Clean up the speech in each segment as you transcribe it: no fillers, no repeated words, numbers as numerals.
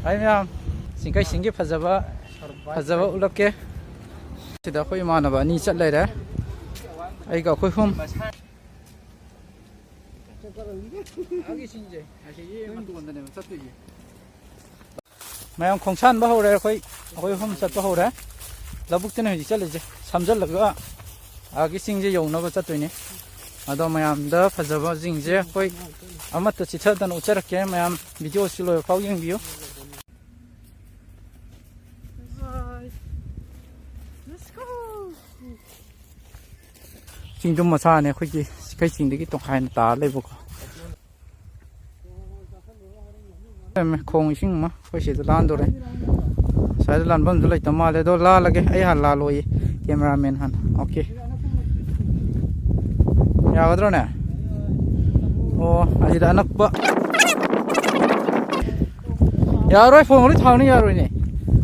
Ai ma'am singkai singi fazaba ulapke sida khoi manaba ni chat lai ra ai ga khoi hum agi singje asi ye man tu ondane chat tu ye mayam khongsan ba hore khoi hum chat ba hore labuk tene hi chale je samjal laga agi singje yongna ba chat tu ni ado mayam da fazaba jingje khoi amat ta chitha dan ucharak ke mayam video silo phau yeng biu Chinh trong mà xa này khơi cái chinh đấy cái tông hai ta lấy vô em không xin mà khơi sẽ lan rồi sai lan bấm rồi tao mà lấy đó la cái ấy hẳn la lôi cameraman hẳn ok nhà cái đó nè ô anh đã nắp bạ nhà rồi phone rồi thằng này nhà rồi nè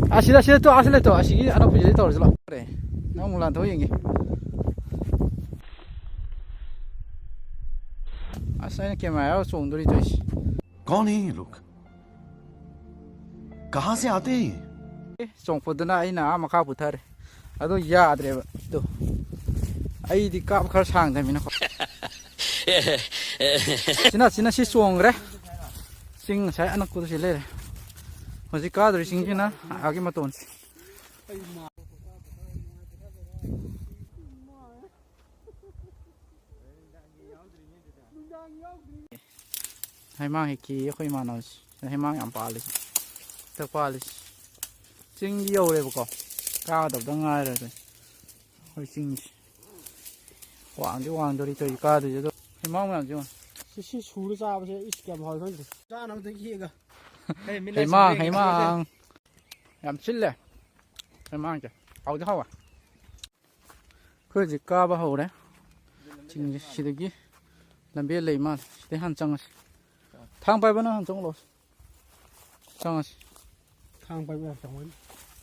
아시다 또 아실래 또 아시기 안 아프지 또 그러지 그래 너무 난 도잉이 아사이는 camera सोंदरी तो इस कौन है ये लोग कहाँ से आते हैं सोंपदना आई ना मखा पुथारे अदो याद्रे तो आई दी काप खर सांग दा मिना चिना सी सोंगरे सिंग साइ अनक को से ले हजी कादरी सिंग ना आगे मतोन hai mang heki khoi ma no hai mang yam pa li ta pa li ching yo le ba ko ka da da ngai re khoi ching wang do ri to ka de do hai mang yam ju si chu lu cha ba se is kam hoi khoi cha nam te ki ga hai mang yam chil le hai mang ja au de hawa khoi ji ka ba ho de ching si de gi lambe le ma de han chang thang bay bana trong lo chang thang bay ba chang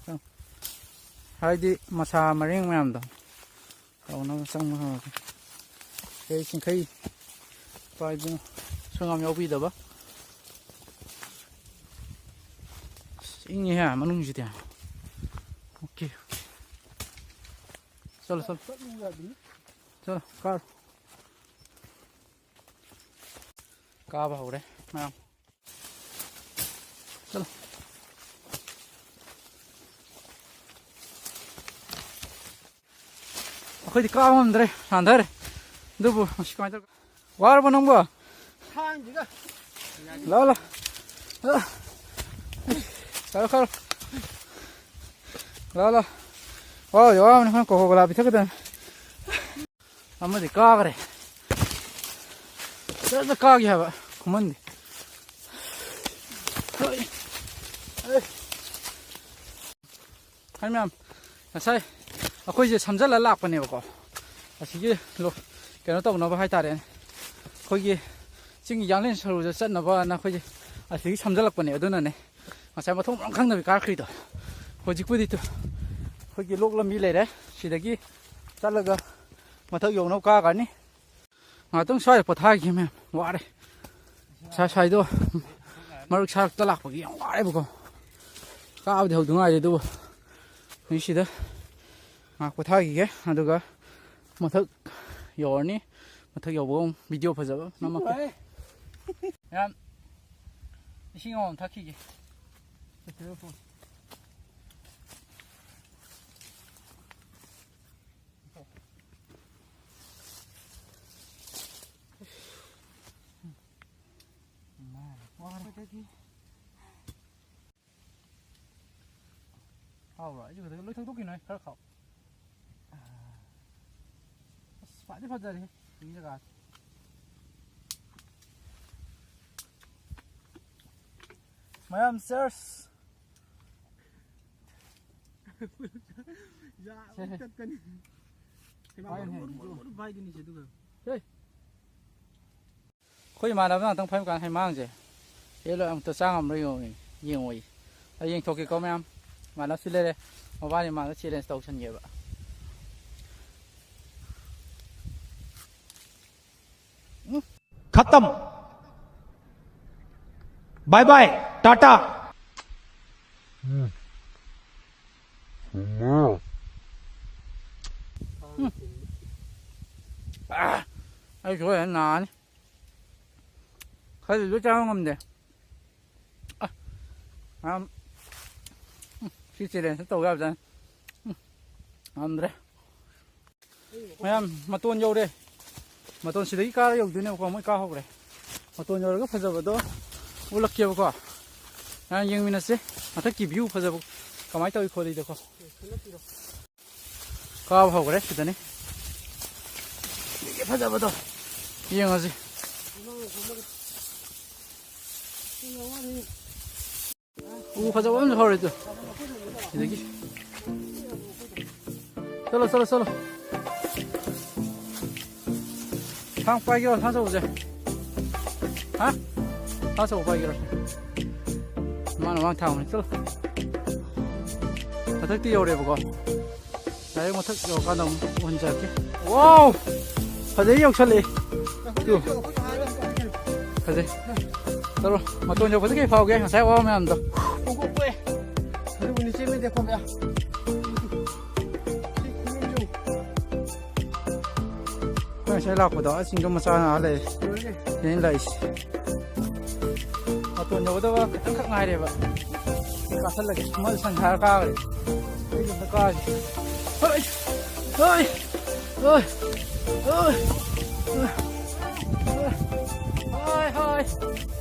chang hai di masa maring mam da tao nó chang ha cái xin khai bay bu sungam yo bi da ba ing ha manung ji da ok chalo chalo cá vào đấy nào chalo khơi thì cá không đấy ăn đấy đâu bu masih kau itu war apa nunggu thang juga lah kalau oh yo ini kan kok kalau bisa kita amma di cá kere That's car you have. Come on. Hi ma'am. Sai. Ako je samjal la lak pane ko. Asigi lo keno to no ba hai ta re. Ko gi sing yang len saru je san na ba na ko je asigi samjal lak pane aduna ne. Masai ma thong khang na bi kar khri to. Ko ji pu di to. Ko gi lok lam mi le re. Sidagi chalaga mathak yong no ka ka ni. tung xoay bỏ thai kìa mẹ quá đây sai thôi mà được sao ta lạc vào cái quá đấy bố cao thì hầu đúng ai đâu như gì đó mà bỏ thai kìa được cái một thức giỏi ní một thức giỏi bông video phải giờ nó mặc em xin ngon thắc kìa rồi chứ lối thang thuốc kia này khá khẩu phải đi phát ra đi tính ra gạt mấy em sirs dạ cân cân thì mà vai cái này sẽ được đây khơi mà làm tăng phải cần hay mang gì thế là ông tự sang làm rồi nhiều người ai yên thôi cái câu em mà nó xí lên đây mà ba mà nó xí lên tàu chân nhiều vậy खत्म bye bye tata ai rồi nàn khai được trang ngầm đấy khi chơi đến tàu gặp rồi đấy mấy em mà tuôn vô đây mà tuôn xử lý cá dùng từ nào còn mới cá học đấy mà tuôn vô rất phải giờ đó u lắc kia qua anh nhưng mình sẽ mà thấy kịp view phải giờ có máy tôi khơi đi được không cá học đấy cái này 이게 파자 봐도 이행하지 오 파자 완전 하래도 여기 썰어 방 빠기로 사서 오자 아? 사서 오빠기로 많아 타오네 썰어 다 득디 오래 보고 나 이거 탁 요 가다 혼자 할게 와우 가재 역설리 요 가재 따로 맞돈 저 어떻게 파오게 잘 와면 한다 꼬꼬꼬에 그리고 니 찜에 대고 야 그냥 잘 나쁘다 지금 뭐 사나 알래 얘는 라이시 맞돈 저보다 딱 ngay 봐 가설라게 뭘 산다 가 그래 이거 가 어이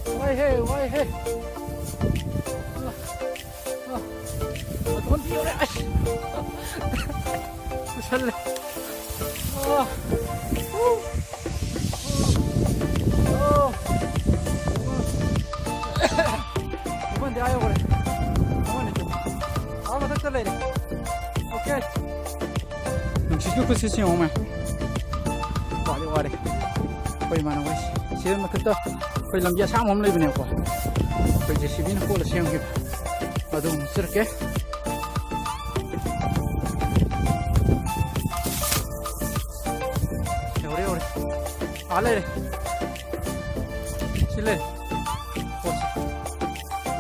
Why hey don't be alright 살래 이건 내가 그래 이건 좀 아마 딱 잘라 이래 오케이 지금 그 세상 오면 와래 거의 많은 것이 지금 막 그때 거의 남자 상 없는 입이네 거 거의 이제 12는 꼴로 세운 게 아주 묵스럽게 오래 알레 실레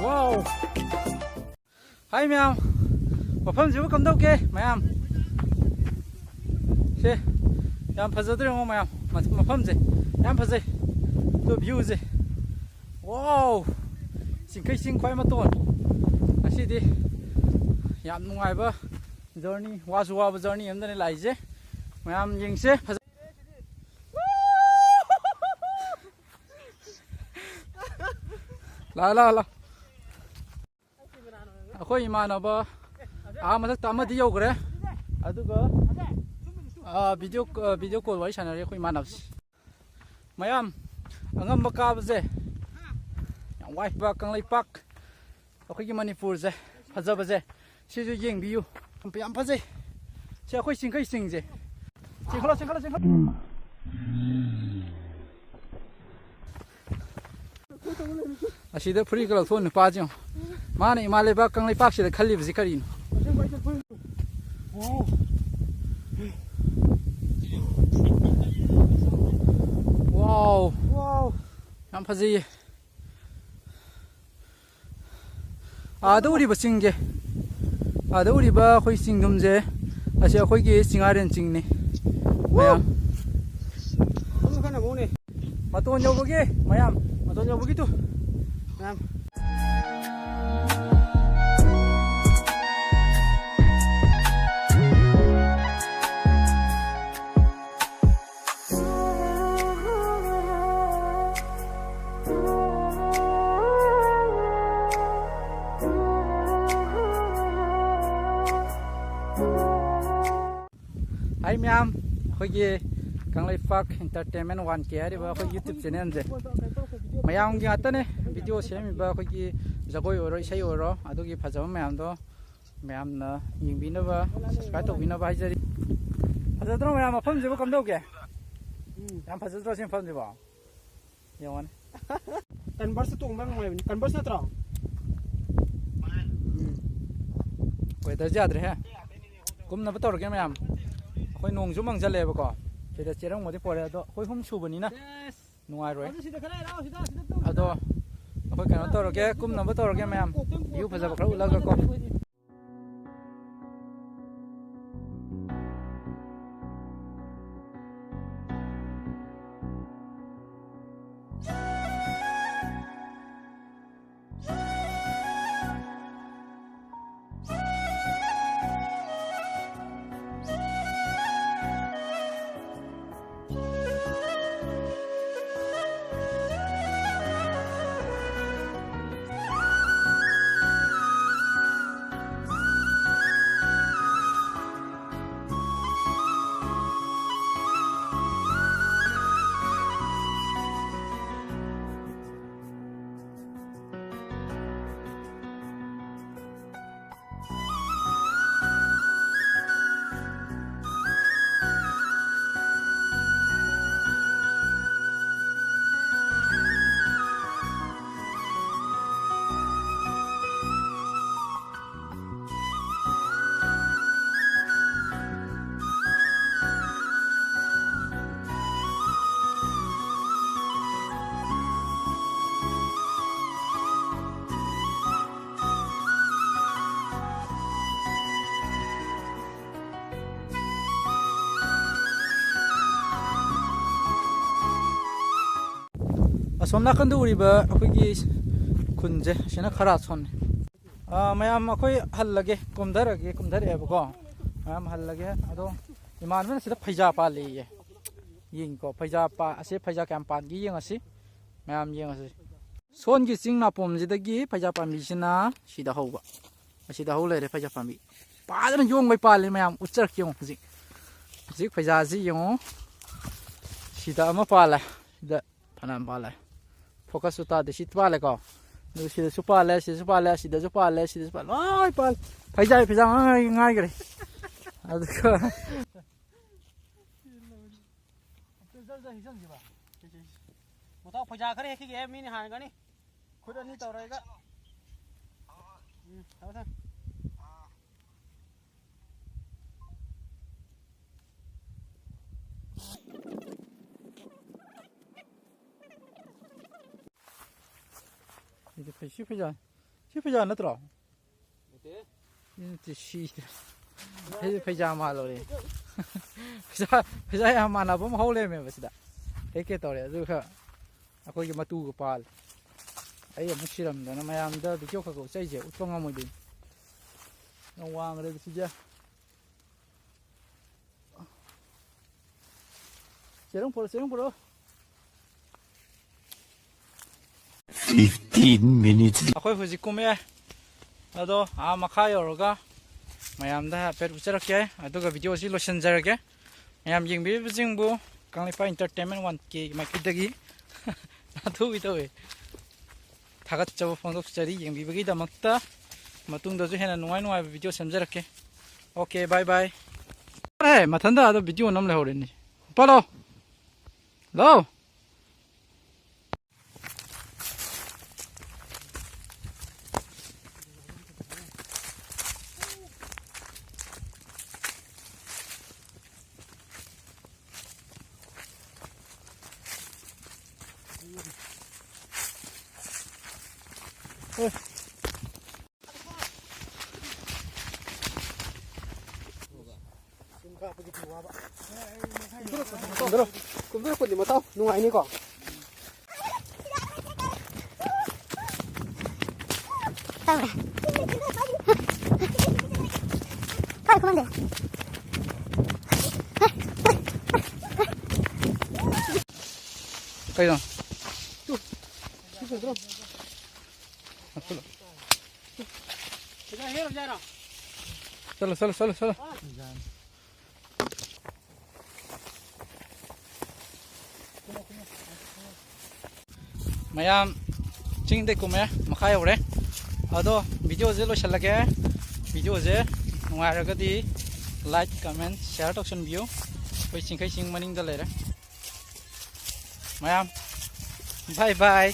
와우 하이 mèo một phần dưới cầm đâu kê mày em xe em phải giờ tới không mày em mà một phần gì em phải gì tôi view gì wow xin cây xin khoai mà tuần à xí đi em ngoài bơ journey wa journey em đây lại chứ mày em nhìn xe la akhoi imanaba mathakta amadi yogre aduga video call wari sanare akhoi imanabsi mayam angamba kabse yang wai ba kanglai pak akhoi gi manipur je phajaba je siju yengbiyu yam phajai se akhoi singkai singje chingkhala 아시다 프리그라 손 빠져 마네 이말레 박강레 박시다 칼리브지 카린 와우 남파지 아도리 버싱게 아도리 바 호이싱 놈제 아시아 호이게 싱아렌 징네 마얌 kana ngone 마또 녀보게 마얌 마또 녀보기 또 nam Hi ma'am, khoi Kanglai Park Entertainment 1K ari ba khoi YouTube channel je mayam gi atane video semi ba khoi gi jagoi oro isai oro adugi phajam mayam do mayam na yingbina ba subscribe to bina ba hajari phajadro mayam pham je ba kam do ge yam phajadro sim pham je ba yawan converse tung bang mai converse tra weather jadre ha kum na ba tor ge mayam khoi nong ju mang jale ba ko 제가 째랑 어디 버려도 거의 홈 수분이나 누아로 ado ꯑꯩꯈꯣꯏ ꯀꯩꯅꯣ ꯇꯧꯔꯒꯦ ꯀꯨꯝꯅꯕ ꯇꯧꯔꯒꯦ ꯃꯌꯥꯝ view ꯐꯖꯕ ꯈꯔ ꯎꯠꯂꯒꯀꯣ ꯑꯁꯣꯝ ꯅꯥꯀꯟꯗ ꯎꯔꯤꯕ ꯑꯩꯈꯣꯏꯒꯤ ꯈꯨꯟꯁꯦ ꯁꯤꯅ ꯈꯔ ꯁꯣꯟꯅꯤ ꯃꯌꯥꯝ ꯑꯩꯈꯣꯏ ꯍꯜꯂꯒꯦ ꯀꯨꯝꯊꯔꯛꯑꯦꯕꯀꯣ ꯃꯌꯥꯝ ꯍꯜꯂꯒꯦ ꯑꯗꯣ ꯏꯃꯥꯟꯅꯕꯅ ꯁꯤꯗ ꯐꯩꯖꯥ ꯄꯥꯜꯂꯤꯌꯦ ꯌꯦꯡꯀꯣ ꯐꯩꯖꯥ ꯑꯁꯤ ꯐꯩꯖꯥ ꯀꯌꯥꯝ ꯄꯥꯟꯒꯦ ꯌꯦꯡꯉꯁꯤ ꯃꯌꯥꯝ ꯌꯦꯡꯉꯁꯤ ꯁꯣꯟꯒꯤ ꯆꯤꯡ ꯅꯥꯄꯣꯝꯁꯤꯗꯒꯤ ꯐꯩꯖꯥ ꯄꯥꯝꯕꯤꯁꯤꯅ ꯁꯤꯗ ꯍꯧꯕ ꯑꯁꯤꯗ ꯍꯧ ꯂꯩꯔꯦ ꯐꯩꯖꯥ ꯄꯥꯝꯕꯤ ꯐꯖꯅ ꯌꯣꯡꯉꯩ ꯄꯥꯜꯂꯤ ꯃꯌꯥꯝ ꯎꯠꯆꯔꯛꯀꯦ ꯌꯦꯡꯉꯣ ꯍꯧꯖꯤꯛ ꯐꯩꯖꯥꯁꯤ ꯌꯦꯡꯉꯣ ꯁꯤꯗ ꯑꯃ ꯄꯥꯜꯂꯦ ꯁꯤꯗ ꯐꯅꯌꯥꯝ ꯄꯥꯜꯂꯦ ꯐꯣꯀꯁꯁꯨ ꯇꯥꯗꯦ ꯁꯤ ꯄꯥꯜꯂꯦꯀꯣ ꯑꯗꯨ ꯁꯤꯗꯁꯨ ꯄꯥꯜꯂꯦ ꯁꯤꯗꯁꯨ ꯄꯥꯜꯂꯦ ꯁꯤꯗꯁꯨ ꯄꯥꯜꯂꯦ ꯁꯤꯗꯁꯨ ꯄꯥꯜꯂꯦ ꯂꯣꯏ ꯄꯥꯜꯂꯦ ꯐꯩꯖꯥ ꯉꯥꯏꯈ꯭ꯔꯦ ꯑꯗꯨꯒ ꯃꯇꯥꯎ ꯐꯩꯖꯥ ꯈꯔ ꯍꯦꯛꯈꯤꯒꯦ ꯃꯤꯅ ꯍꯥꯟꯒꯅꯤ ꯈꯨꯠ ꯑꯅꯤ ꯇꯧꯔꯒ ꯊꯝꯃꯦ ꯁꯤ ꯐꯩꯖꯥ ꯅꯠꯇ꯭ꯔꯣ ꯁꯤ ꯐꯩꯖꯥ ꯃꯥꯜꯂꯨꯔꯦ ꯐꯩꯖꯥ ꯌꯥꯝ ꯃꯥꯟꯅꯕ ꯑꯃ ꯍꯧ ꯂꯩꯔꯝꯃꯦꯕ ꯁꯤꯗ ꯍꯦꯛꯀꯦ ꯇꯧꯔꯦ ꯑꯗꯨꯒ ꯑꯩꯈꯣꯏꯒꯤ ꯃꯇꯨꯒ ꯄꯥꯜꯂꯦ ꯑꯩ ꯑꯃꯨꯛ ꯁꯤꯔꯝꯗꯅ ꯃꯌꯥꯝꯗ ꯚꯤꯗꯤꯑꯣ ꯈꯔ ꯎꯠꯆꯩꯁꯦ ꯎꯠꯄ ꯉꯝꯃꯣꯏꯗꯣꯏꯅꯤ ꯌꯥꯝ ꯋꯥꯡꯈ꯭ꯔꯦ ꯁꯤꯁꯦ ꯆꯦꯔꯪ ꯄꯨꯔꯛꯑꯣ 15 minutes. ꯑꯩꯈꯣꯏ ꯍꯧꯖꯤꯛ ꯀꯨꯝꯃꯛꯑꯦ ꯑꯗꯣ ꯃꯈꯥ ꯌꯧꯔꯒ ꯃꯌꯥꯝꯗ ꯍꯥꯏꯐꯦꯠ ꯎꯠꯆꯔꯛꯀꯦ ꯑꯗꯨꯒ ꯚꯤꯗꯤꯑꯣꯁꯤ ꯂꯣꯏꯁꯤꯟꯖꯔꯒꯦ ꯃꯌꯥꯝ ꯌꯦꯡꯕꯤꯔꯤꯕꯁꯤꯡꯕꯨ ꯀꯪꯂꯩꯄꯥꯛ ꯏꯟꯇꯔꯇꯦꯟꯃꯦꯟ 1K ꯃꯥꯏꯀꯩꯗꯒꯤ ꯅꯥꯊꯨꯕꯤ ꯇꯧꯋꯤ ꯊꯥꯒꯠꯆꯕ ꯐꯣꯡꯗꯣꯛꯆꯔꯤ ꯌꯦꯡꯕꯤꯕꯒꯤꯗꯃꯛꯇ ꯃꯇꯨꯡꯗꯁꯨ ꯍꯦꯟꯅ ꯅꯨꯡꯉꯥꯏꯕ ꯚꯤꯗꯤꯑꯣ ꯁꯦꯝꯖꯔꯛꯀꯦ ꯑꯣꯀꯦ ꯕꯥꯏ ꯕꯥꯏ ꯃꯊꯟꯗ ꯑꯗꯣ ꯚꯤꯗꯤꯑꯣ ꯑꯃ ꯂꯩꯍꯧꯔꯦꯅꯤ ꯄꯥꯂꯣ ꯂꯥꯎ ꯀꯨꯝꯊꯔꯛꯄꯗꯤ ꯃꯇꯥꯎ ꯅꯨꯡꯉꯥꯏꯅꯤꯀꯣ 그냥 썰어 mayam chingde kume makhai ore ado video je lo shalage video je nungaragadi like comment share option view oi chingkai ching maning da lere mayam bye bye